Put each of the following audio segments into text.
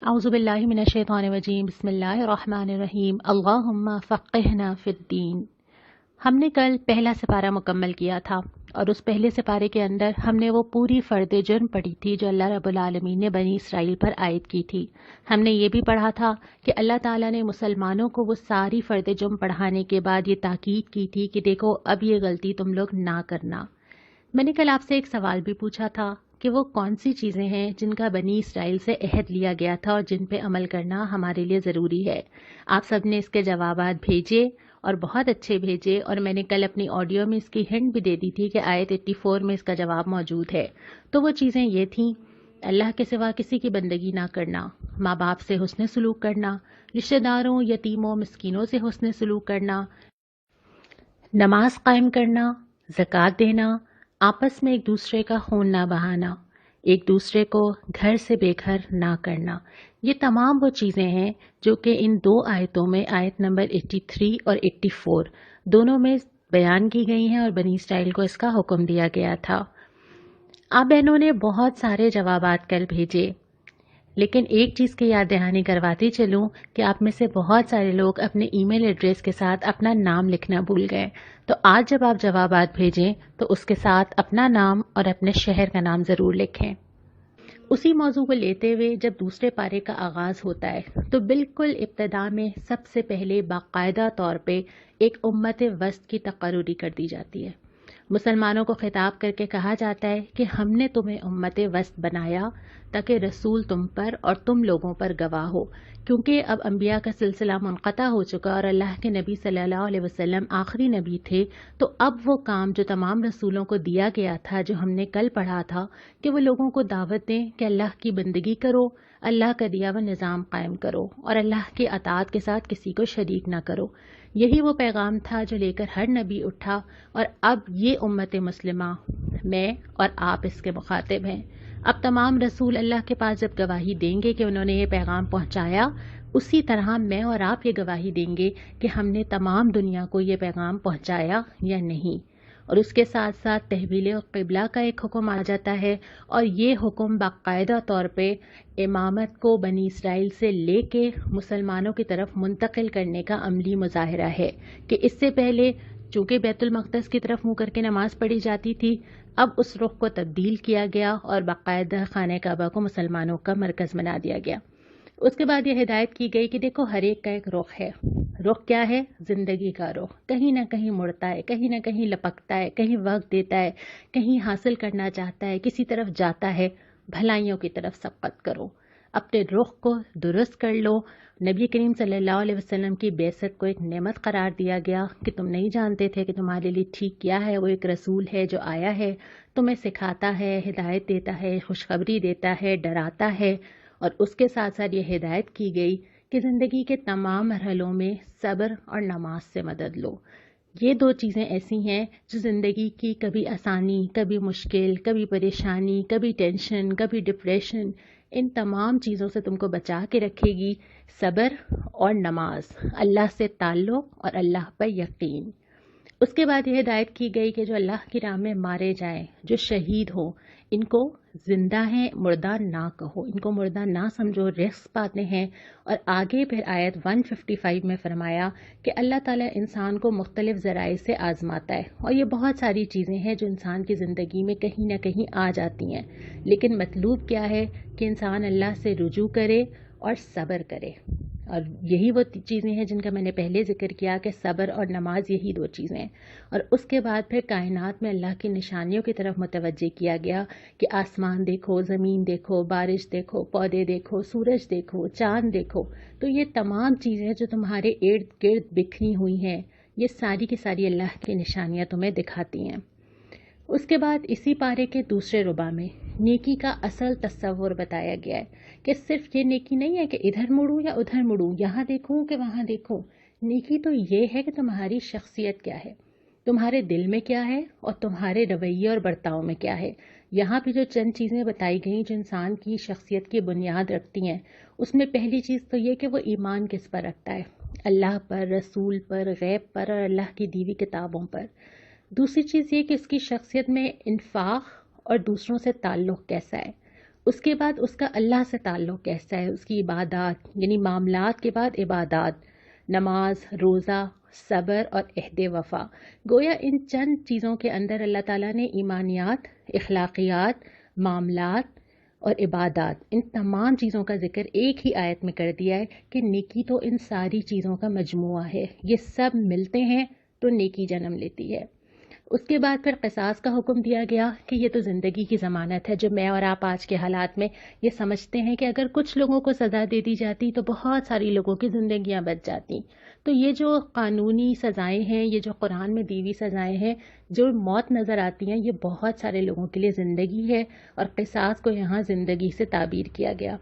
اعوذ باللہ من الشیطان الرجیم بسم اللہ الرحمن الرحیم اللہم فقہنا فی الدین۔ ہم نے کل پہلا سپارہ مکمل کیا تھا اور اس پہلے سپارے کے اندر ہم نے وہ پوری فرد جرم پڑھی تھی جو اللہ رب العالمین نے بنی اسرائیل پر عائد کی تھی۔ ہم نے یہ بھی پڑھا تھا کہ اللہ تعالیٰ نے مسلمانوں کو وہ ساری فرد جرم پڑھانے کے بعد یہ تاکید کی تھی کہ دیکھو اب یہ غلطی تم لوگ نہ کرنا۔ میں نے کل آپ سے ایک سوال بھی پوچھا تھا کہ وہ کون سی چیزیں ہیں جن کا بنی اسرائیل سے عہد لیا گیا تھا اور جن پہ عمل کرنا ہمارے لیے ضروری ہے۔ آپ سب نے اس کے جوابات بھیجے اور بہت اچھے بھیجے، اور میں نے کل اپنی آڈیو میں اس کی ہنٹ بھی دے دی تھی کہ آیت 84 میں اس کا جواب موجود ہے۔ تو وہ چیزیں یہ تھیں: اللہ کے سوا کسی کی بندگی نہ کرنا، ماں باپ سے حسن سلوک کرنا، رشتہ داروں، یتیموں، مسکینوں سے حسن سلوک کرنا، نماز قائم کرنا، زکوٰۃ دینا، آپس میں ایک دوسرے کا خون نہ بہانا، ایک دوسرے کو گھر سے بے گھر نہ کرنا۔ یہ تمام وہ چیزیں ہیں جو کہ ان دو آیتوں میں، آیت نمبر 83 اور 84 دونوں میں بیان کی گئی ہیں، اور بنی اسرائیل کو اس کا حکم دیا گیا تھا۔ آپ بہنوں نے بہت سارے جوابات کل بھیجے، لیکن ایک چیز کی یاد دہانی کرواتی چلوں کہ آپ میں سے بہت سارے لوگ اپنے ای میل ایڈریس کے ساتھ اپنا نام لکھنا بھول گئے۔ تو آج جب آپ جوابات بھیجیں تو اس کے ساتھ اپنا نام اور اپنے شہر کا نام ضرور لکھیں۔ اسی موضوع کو لیتے ہوئے جب دوسرے پارے کا آغاز ہوتا ہے تو بالکل ابتدا میں سب سے پہلے باقاعدہ طور پہ ایک امت وسط کی تقرری کر دی جاتی ہے۔ مسلمانوں کو خطاب کر کے کہا جاتا ہے کہ ہم نے تمہیں امت وسط بنایا تاکہ رسول تم پر اور تم لوگوں پر گواہ ہو، کیونکہ اب انبیاء کا سلسلہ منقطع ہو چکا اور اللہ کے نبی صلی اللہ علیہ وسلم آخری نبی تھے۔ تو اب وہ کام جو تمام رسولوں کو دیا گیا تھا، جو ہم نے کل پڑھا تھا کہ وہ لوگوں کو دعوت دیں کہ اللہ کی بندگی کرو، اللہ کا دیا ہوا نظام قائم کرو اور اللہ کی اطاعت کے ساتھ کسی کو شریک نہ کرو، یہی وہ پیغام تھا جو لے کر ہر نبی اٹھا۔ اور اب یہ امت مسلمہ، میں اور آپ اس کے مخاطب ہیں۔ اب تمام رسول اللہ کے پاس جب گواہی دیں گے کہ انہوں نے یہ پیغام پہنچایا، اسی طرح میں اور آپ یہ گواہی دیں گے کہ ہم نے تمام دنیا کو یہ پیغام پہنچایا یا نہیں۔ اور اس کے ساتھ ساتھ تحویل قبلہ کا ایک حکم آ جاتا ہے، اور یہ حکم باقاعدہ طور پہ امامت کو بنی اسرائیل سے لے کے مسلمانوں کی طرف منتقل کرنے کا عملی مظاہرہ ہے کہ اس سے پہلے چونکہ بیت المقدس کی طرف منہ کر کے نماز پڑھی جاتی تھی، اب اس رخ کو تبدیل کیا گیا اور باقاعدہ خانہ کعبہ کو مسلمانوں کا مرکز بنا دیا گیا۔ اس کے بعد یہ ہدایت کی گئی کہ دیکھو ہر ایک کا ایک رخ ہے۔ رخ کیا ہے؟ زندگی کا رخ کہیں نہ کہیں مڑتا ہے، کہیں نہ کہیں لپکتا ہے، کہیں وقت دیتا ہے، کہیں حاصل کرنا چاہتا ہے، کسی طرف جاتا ہے۔ بھلائیوں کی طرف سبقت کرو، اپنے رخ کو درست کر لو۔ نبی کریم صلی اللہ علیہ وسلم کی بعثت کو ایک نعمت قرار دیا گیا کہ تم نہیں جانتے تھے کہ تمہارے لیے ٹھیک کیا ہے۔ وہ ایک رسول ہے جو آیا ہے، تمہیں سکھاتا ہے، ہدایت دیتا ہے، خوشخبری دیتا ہے، ڈراتا ہے۔ اور اس کے ساتھ ساتھ یہ ہدایت کی گئی کہ زندگی کے تمام مرحلوں میں صبر اور نماز سے مدد لو۔ یہ دو چیزیں ایسی ہیں جو زندگی کی کبھی آسانی، کبھی مشکل، کبھی پریشانی، کبھی ٹینشن، کبھی ڈپریشن، ان تمام چیزوں سے تم کو بچا کے رکھے گی۔ صبر اور نماز، اللہ سے تعلق اور اللہ پر یقین۔ اس کے بعد یہ ہدایت کی گئی کہ جو اللہ کی راہ میں مارے جائیں، جو شہید ہوں، ان کو زندہ ہیں مردہ نہ کہو، ان کو مردہ نہ سمجھو، رزق پاتے ہیں۔ اور آگے پھر آیت 155 میں فرمایا کہ اللہ تعالیٰ انسان کو مختلف ذرائع سے آزماتا ہے، اور یہ بہت ساری چیزیں ہیں جو انسان کی زندگی میں کہیں نہ کہیں آ جاتی ہیں، لیکن مطلوب کیا ہے کہ انسان اللہ سے رجوع کرے اور صبر کرے۔ اور یہی وہ چیزیں ہیں جن کا میں نے پہلے ذکر کیا کہ صبر اور نماز، یہی دو چیزیں ہیں۔ اور اس کے بعد پھر کائنات میں اللہ کی نشانیوں کی طرف متوجہ کیا گیا کہ آسمان دیکھو، زمین دیکھو، بارش دیکھو، پودے دیکھو، سورج دیکھو، چاند دیکھو۔ تو یہ تمام چیزیں جو تمہارے ارد گرد بکھری ہوئی ہیں، یہ ساری کی ساری اللہ کی نشانیاں تمہیں دکھاتی ہیں۔ اس کے بعد اسی پارے کے دوسرے ربع میں نیکی کا اصل تصور بتایا گیا ہے کہ صرف یہ نیکی نہیں ہے کہ ادھر مڑوں یا ادھر مڑوں، یہاں دیکھوں کہ وہاں دیکھوں۔ نیکی تو یہ ہے کہ تمہاری شخصیت کیا ہے، تمہارے دل میں کیا ہے، اور تمہارے رویے اور برتاؤ میں کیا ہے۔ یہاں پہ جو چند چیزیں بتائی گئیں جو انسان کی شخصیت کی بنیاد رکھتی ہیں، اس میں پہلی چیز تو یہ کہ وہ ایمان کس پر رکھتا ہے، اللہ پر، رسول پر، غیب پر اور اللہ کی دی ہوئی کتابوں پر۔ دوسری چیز یہ کہ اس کی شخصیت میں انفاق اور دوسروں سے تعلق کیسا ہے، اس کے بعد اس کا اللہ سے تعلق کیسا ہے، اس کی عبادات یعنی معاملات کے بعد عبادات، نماز، روزہ، صبر اور عہد وفا. گویا ان چند چیزوں کے اندر اللہ تعالیٰ نے ایمانیات، اخلاقیات، معاملات اور عبادات، ان تمام چیزوں کا ذکر ایک ہی آیت میں کر دیا ہے کہ نیکی تو ان ساری چیزوں کا مجموعہ ہے، یہ سب ملتے ہیں تو نیکی جنم لیتی ہے. اس کے بعد پھر قصاص کا حکم دیا گیا کہ یہ تو زندگی کی ضمانت ہے. جو میں اور آپ آج کے حالات میں یہ سمجھتے ہیں کہ اگر کچھ لوگوں کو سزا دے دی جاتی تو بہت ساری لوگوں کی زندگیاں بچ جاتی، تو یہ جو قانونی سزائیں ہیں، یہ جو قرآن میں دی ہوئی سزائیں ہیں، جو موت نظر آتی ہیں، یہ بہت سارے لوگوں کے لیے زندگی ہے، اور قصاص کو یہاں زندگی سے تعبیر کیا گیا.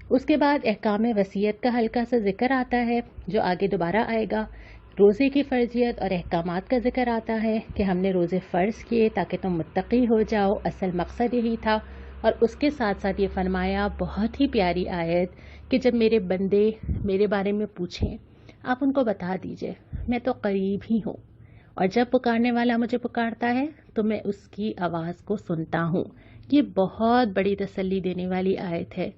اس کے بعد احکام وصیت کا ہلکا سا ذکر آتا ہے جو آگے دوبارہ آئے گا. روزے کی فرضیت اور احکامات کا ذکر آتا ہے کہ ہم نے روزے فرض کیے تاکہ تم متقی ہو جاؤ، اصل مقصد یہی تھا. اور اس کے ساتھ ساتھ یہ فرمایا، بہت ہی پیاری آیت، کہ جب میرے بندے میرے بارے میں پوچھیں آپ ان کو بتا دیجئے میں تو قریب ہی ہوں، اور جب پکارنے والا مجھے پکارتا ہے تو میں اس کی آواز کو سنتا ہوں. یہ بہت بڑی تسلی دینے والی آیت ہے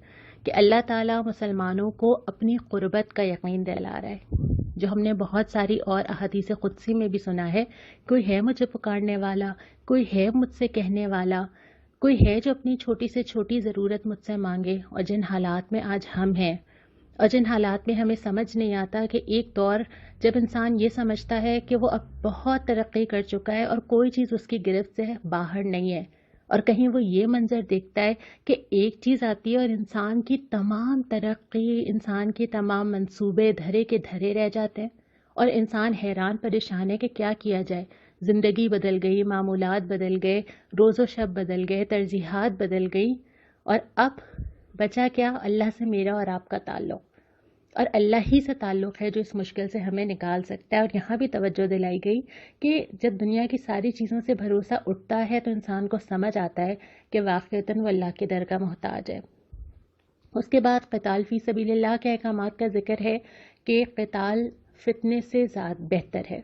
کہ اللہ تعالیٰ مسلمانوں کو اپنی قربت کا یقین دلا رہا ہے، جو ہم نے بہت ساری اور احادیث قدسی میں بھی سنا ہے. کوئی ہے مجھے پکارنے والا، کوئی ہے مجھ سے کہنے والا، کوئی ہے جو اپنی چھوٹی سے چھوٹی ضرورت مجھ سے مانگے. اور جن حالات میں آج ہم ہیں، اور جن حالات میں ہمیں سمجھ نہیں آتا کہ ایک دور جب انسان یہ سمجھتا ہے کہ وہ اب بہت ترقی کر چکا ہے اور کوئی چیز اس کی گرفت سے باہر نہیں ہے، اور کہیں وہ یہ منظر دیکھتا ہے کہ ایک چیز آتی ہے اور انسان کی تمام ترقی، انسان کے تمام منصوبے دھرے کے دھرے رہ جاتے ہیں، اور انسان حیران پریشان ہے کہ کیا کیا جائے. زندگی بدل گئی، معمولات بدل گئے، روز و شب بدل گئے، ترجیحات بدل گئی، اور اب بچا کیا؟ اللہ سے میرا اور آپ کا تعلق. اور اللہ ہی سے تعلق ہے جو اس مشکل سے ہمیں نکال سکتا ہے. اور یہاں بھی توجہ دلائی گئی کہ جب دنیا کی ساری چیزوں سے بھروسہ اٹھتا ہے تو انسان کو سمجھ آتا ہے کہ واقعتاً وہ اللہ کے در کا محتاج ہے. اس کے بعد قتال فی سبیل اللہ کے احکامات کا ذکر ہے کہ قتال فتنے سے زیادہ بہتر ہے،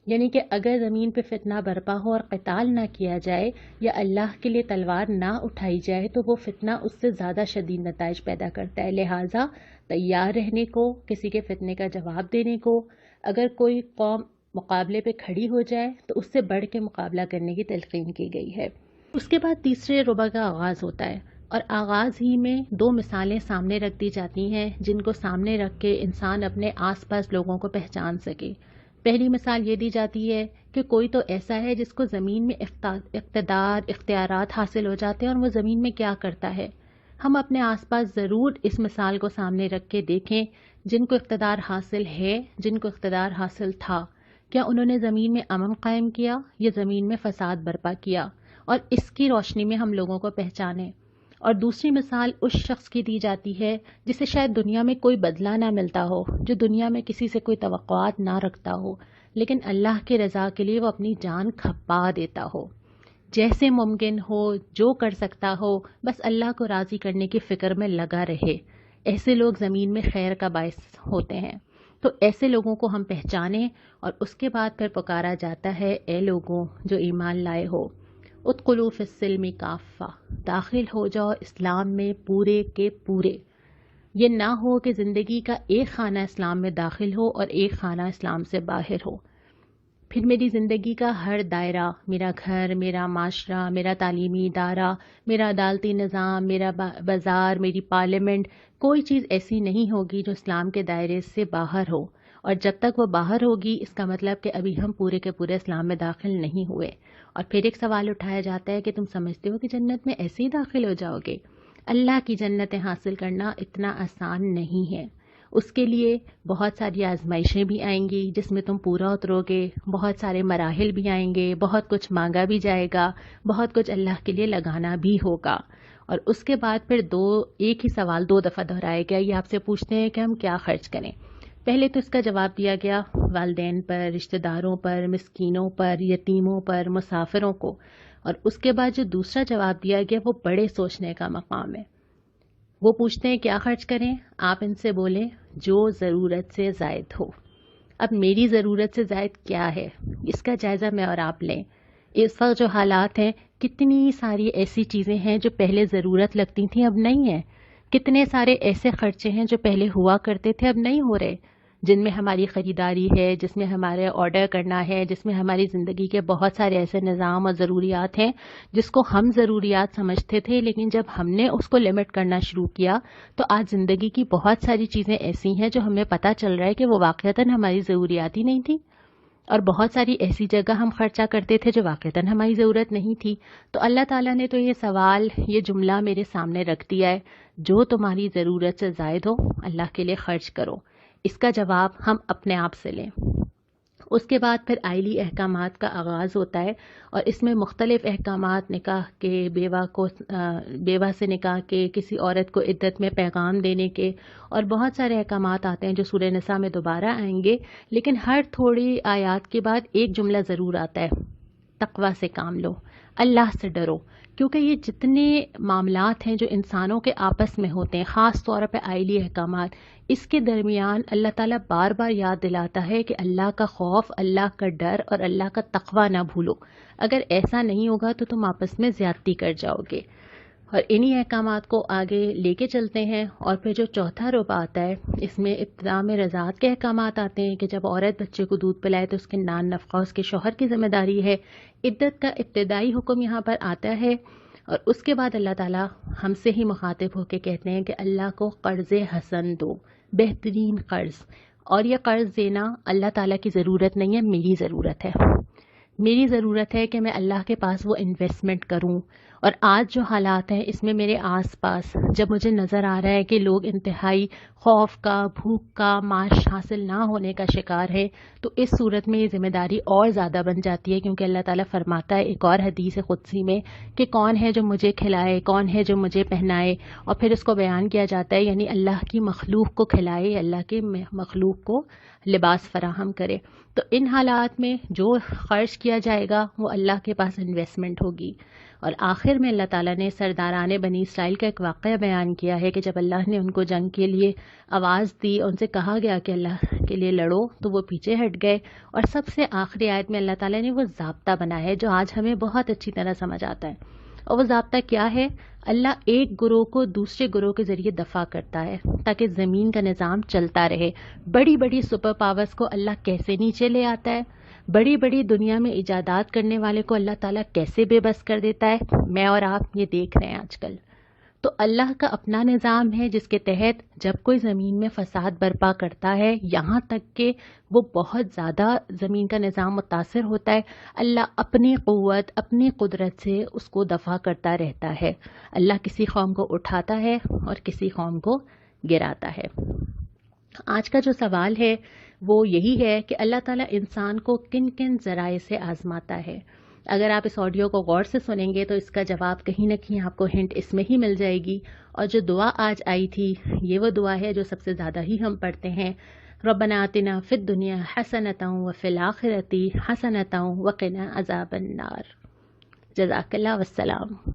یعنی کہ اگر زمین پہ فتنہ برپا ہو اور قتال نہ کیا جائے یا اللہ کے لیے تلوار نہ اٹھائی جائے تو وہ فتنہ اس سے زیادہ شدید نتائج پیدا کرتا ہے. لہٰذا تیار رہنے کو، کسی کے فتنے کا جواب دینے کو، اگر کوئی قوم مقابلے پہ کھڑی ہو جائے تو اس سے بڑھ کے مقابلہ کرنے کی تلقین کی گئی ہے. اس کے بعد تیسرے ربع کا آغاز ہوتا ہے، اور آغاز ہی میں دو مثالیں سامنے رکھ دی جاتی ہیں جن کو سامنے رکھ کے انسان اپنے آس پاس لوگوں کو پہچان سکے. پہلی مثال یہ دی جاتی ہے کہ کوئی تو ایسا ہے جس کو زمین میں اقتدار، اختیارات حاصل ہو جاتے ہیں، اور وہ زمین میں کیا کرتا ہے. ہم اپنے آس پاس ضرور اس مثال کو سامنے رکھ کے دیکھیں، جن کو اقتدار حاصل ہے، جن کو اقتدار حاصل تھا، کیا انہوں نے زمین میں امن قائم کیا یا زمین میں فساد برپا کیا، اور اس کی روشنی میں ہم لوگوں کو پہچانیں. اور دوسری مثال اس شخص کی دی جاتی ہے جسے شاید دنیا میں کوئی بدلہ نہ ملتا ہو، جو دنیا میں کسی سے کوئی توقعات نہ رکھتا ہو، لیکن اللہ کی رضا کے لیے وہ اپنی جان کھپا دیتا ہو. جیسے ممکن ہو، جو کر سکتا ہو، بس اللہ کو راضی کرنے کی فکر میں لگا رہے. ایسے لوگ زمین میں خیر کا باعث ہوتے ہیں. تو ایسے لوگوں کو ہم پہچانیں، اور اس کے بعد پھر پکارا جاتا ہے، اے لوگوں جو ایمان لائے ہو، ادخلوا فی السلم کافہ، داخل ہو جاؤ اسلام میں پورے کے پورے. یہ نہ ہو کہ زندگی کا ایک خانہ اسلام میں داخل ہو اور ایک خانہ اسلام سے باہر ہو. پھر میری زندگی کا ہر دائرہ، میرا گھر، میرا معاشرہ، میرا تعلیمی ادارہ، میرا عدالتی نظام، میرا بازار، میری پارلیمنٹ، کوئی چیز ایسی نہیں ہوگی جو اسلام کے دائرے سے باہر ہو. اور جب تک وہ باہر ہوگی، اس کا مطلب کہ ابھی ہم پورے کے پورے اسلام میں داخل نہیں ہوئے. اور پھر ایک سوال اٹھایا جاتا ہے کہ تم سمجھتے ہو کہ جنت میں ایسے ہی داخل ہو جاؤ گے؟ اللہ کی جنتیں حاصل کرنا اتنا آسان نہیں ہے. اس کے لیے بہت ساری آزمائشیں بھی آئیں گی جس میں تم پورا اترو گے، بہت سارے مراحل بھی آئیں گے، بہت کچھ مانگا بھی جائے گا، بہت کچھ اللہ کے لیے لگانا بھی ہوگا. اور اس کے بعد پھر ایک ہی سوال 2 دفعہ دہرایا گیا. یہ آپ سے پوچھتے ہیں کہ ہم کیا خرچ کریں. پہلے تو اس کا جواب دیا گیا والدین پر، رشتہ داروں پر، مسکینوں پر، یتیموں پر، مسافروں کو. اور اس کے بعد جو دوسرا جواب دیا گیا وہ بڑے سوچنے کا مقام ہے. وہ پوچھتے ہیں کیا خرچ کریں؟ آپ ان سے بولیں جو ضرورت سے زائد ہو. اب میری ضرورت سے زائد کیا ہے، اس کا جائزہ میں اور آپ لیں. اس وقت جو حالات ہیں، کتنی ساری ایسی چیزیں ہیں جو پہلے ضرورت لگتی تھیں اب نہیں ہیں، کتنے سارے ایسے خرچے ہیں جو پہلے ہوا کرتے تھے اب نہیں ہو رہے، جن میں ہماری خریداری ہے، جس میں ہمارے آرڈر کرنا ہے، جس میں ہماری زندگی کے بہت سارے ایسے نظام اور ضروریات ہیں جس کو ہم ضروریات سمجھتے تھے، لیکن جب ہم نے اس کو لمٹ کرنا شروع کیا تو آج زندگی کی بہت ساری چیزیں ایسی ہیں جو ہمیں پتہ چل رہا ہے کہ وہ واقعتاً ہماری ضروریات ہی نہیں تھی، اور بہت ساری ایسی جگہ ہم خرچہ کرتے تھے جو واقعتاً ہماری ضرورت نہیں تھی۔ تو اللہ تعالیٰ نے تو یہ سوال، یہ جملہ میرے سامنے رکھ دیا ہے، جو تمہاری ضرورت سے زائد ہو اللہ کے لیے خرچ کرو۔ اس کا جواب ہم اپنے آپ سے لیں۔ اس کے بعد پھر آئلی احکامات کا آغاز ہوتا ہے، اور اس میں مختلف احکامات، نکاح کے، بیوہ سے نکاح کے، کسی عورت کو عدت میں پیغام دینے کے، اور بہت سارے احکامات آتے ہیں جو سورہ نساء میں دوبارہ آئیں گے، لیکن ہر تھوڑی آیات کے بعد ایک جملہ ضرور آتا ہے، تقوی سے کام لو، اللہ سے ڈرو، کیونکہ یہ جتنے معاملات ہیں جو انسانوں کے آپس میں ہوتے ہیں، خاص طور پہ آئلی احکامات، اس کے درمیان اللہ تعالیٰ بار بار یاد دلاتا ہے کہ اللہ کا خوف، اللہ کا ڈر اور اللہ کا تقوی نہ بھولو۔ اگر ایسا نہیں ہوگا تو تم آپس میں زیادتی کر جاؤ گے۔ اور انہی احکامات کو آگے لے کے چلتے ہیں، اور پھر جو چوتھا ربع آتا ہے، اس میں ابتداء میں رضاعت کے احکامات آتے ہیں کہ جب عورت بچے کو دودھ پلائے تو اس کے نان نفقہ اس کے شوہر کی ذمہ داری ہے۔ عدت کا ابتدائی حکم یہاں پر آتا ہے، اور اس کے بعد اللہ تعالیٰ ہم سے ہی مخاطب ہو کے کہتے ہیں کہ اللہ کو قرض حسن دو، بہترین قرض۔ اور یہ قرض دینا اللہ تعالیٰ کی ضرورت نہیں ہے، میری ضرورت ہے۔ میری ضرورت ہے کہ میں اللہ کے پاس وہ انویسٹمنٹ کروں۔ اور آج جو حالات ہیں اس میں میرے آس پاس جب مجھے نظر آ رہا ہے کہ لوگ انتہائی خوف کا، بھوک کا، معاش حاصل نہ ہونے کا شکار ہے، تو اس صورت میں یہ ذمہ داری اور زیادہ بن جاتی ہے، کیونکہ اللہ تعالیٰ فرماتا ہے ایک اور حدیث قدسی میں کہ کون ہے جو مجھے کھلائے، کون ہے جو مجھے پہنائے، اور پھر اس کو بیان کیا جاتا ہے یعنی اللہ کی مخلوق کو کھلائے، اللہ کے مخلوق کو لباس فراہم کرے۔ تو ان حالات میں جو خرچ کیا جائے گا وہ اللہ کے پاس انویسٹمنٹ ہوگی۔ اور آخر میں اللہ تعالیٰ نے سرداران بنی اسرائیل کا ایک واقعہ بیان کیا ہے کہ جب اللہ نے ان کو جنگ کے لیے آواز دی، ان سے کہا گیا کہ اللہ کے لیے لڑو، تو وہ پیچھے ہٹ گئے، اور سب سے آخری آیت میں اللہ تعالیٰ نے وہ ضابطہ بنایا ہے جو آج ہمیں بہت اچھی طرح سمجھ آتا ہے۔ اور وہ ضابطہ کیا ہے؟ اللہ ایک گروہ کو دوسرے گروہ کے ذریعے دفع کرتا ہے تاکہ زمین کا نظام چلتا رہے۔ بڑی بڑی سپر پاورز کو اللہ کیسے نیچے لے آتا ہے، بڑی بڑی دنیا میں ایجادات کرنے والے کو اللہ تعالیٰ کیسے بے بس کر دیتا ہے، میں اور آپ یہ دیکھ رہے ہیں آج کل۔ تو اللہ کا اپنا نظام ہے جس کے تحت جب کوئی زمین میں فساد برپا کرتا ہے، یہاں تک کہ وہ بہت زیادہ زمین کا نظام متاثر ہوتا ہے، اللہ اپنی قوت، اپنی قدرت سے اس کو دفع کرتا رہتا ہے۔ اللہ کسی قوم کو اٹھاتا ہے اور کسی قوم کو گراتا ہے۔ آج کا جو سوال ہے وہ یہی ہے کہ اللہ تعالیٰ انسان کو کن کن ذرائع سے آزماتا ہے۔ اگر آپ اس آڈیو کو غور سے سنیں گے تو اس کا جواب کہیں نہ کہیں آپ کو ہنٹ اس میں ہی مل جائے گی۔ اور جو دعا آج آئی تھی یہ وہ دعا ہے جو سب سے زیادہ ہی ہم پڑھتے ہیں، ربنا آتنا فی الدنیا حسنۃ وفی الآخرۃ حسنۃ وقنا عذاب النار۔ جزاک اللہ، والسلام۔